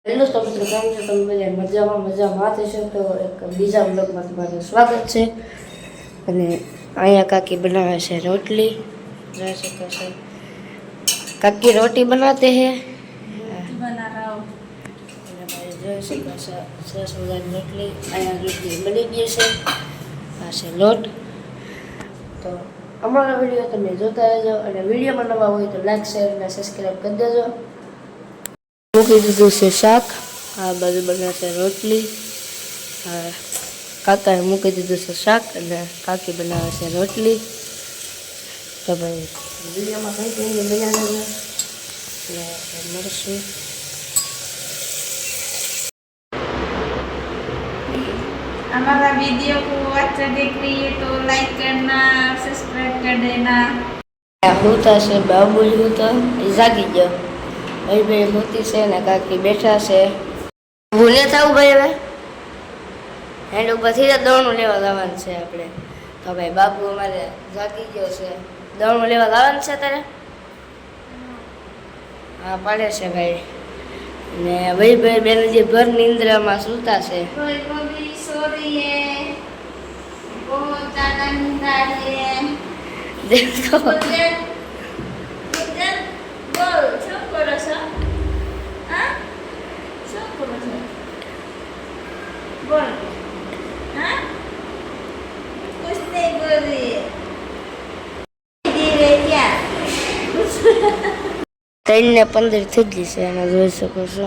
Hello તો મિત્રો, કેમ છો તમે બધા? મજામાં થશે તો એક બીજા બ્લોગમાં તમારું સ્વાગત છે. અને અહીંયા કાકી બનાવે છે રોટલી. જોઈ શકો છો, કાકી રોટી બનાતે હે. જોઈ શકો છો, સરસ મજાની રોટલી. અહીંયા રોટલી બની ગઈ છે. આ છે લોટ. તો અમારો વિડીયો તમે જોતા રહેજો, અને વિડીયોમાં નવા હોય તો લાઈક, શેર અને સબસ્ક્રાઈબ કરી દેજો. મૂકી દીધું છે શાક, આ બાજુ બને છે રોટલી. કાકાએ મૂકી દીધું છે શાક અને કાકી બનાવે છે રોટલી. તો ભાઈ વિડીયોમાં કંઈ કંઈ બનાવે એટલે મળશું. हमारा वीडियो को अच्छा देख रही है तो लाइक करना, सब्सक्राइब कर देना. होता છે બાબુલ હોતા એ જાગી ગયો. ભાઈ ભાઈ મોતી છે ને કાકી બેઠા છે. ભૂલે થવું ભાઈ હવે એન્ડ ઉપરથી દોણું લેવા જવાનું છે આપણે. તો ભાઈ બાબુ અમારે જાગી ગયો છે. દોણું લેવા જવાનું છે તારે? હા પાડે છે ભાઈ. ને ભાઈ ભાઈ બેન જે ભર નિંદ્રામાં સૂતા છે. દેખો ને 15 થઈ ગઈ છે એને જોઈ શકો છો.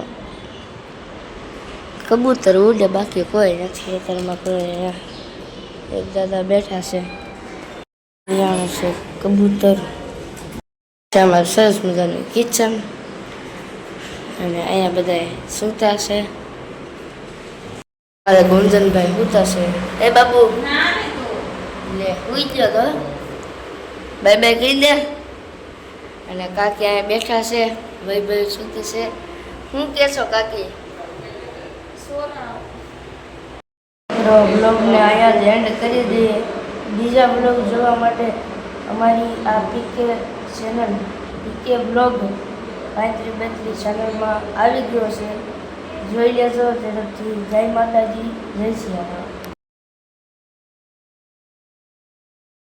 કબૂતર ઉડે બાકી કોઈ નથી અત્યારમાં. કોઈ એક દાદા બેઠા છે. અહીંયા છે કબૂતર. અમારું સરસ મજાનું કિચન. અને અહીંયા બધા સૂતા છે. મારા ગુંજનભાઈ સૂતા છે. એ બાબુ લે સુઈ ગયો તો બાય બાય કહી દે. અને કાકી અહીંયા બેઠા છે. ભાઈ ભાઈ સૂતી છે. શું કે છો કાકી? બ્લોગને અહીંયા જ એન્ડ કરી દઈએ. બીજા બ્લોગ જોવા માટે અમારી આ પીકે ચેનલ પીકે બ્લોગ 3532 ચેનલમાં આવી ગયો છે. જોઈ લેજો ઝડપથી. જય માતાજી, જય સિયારામ.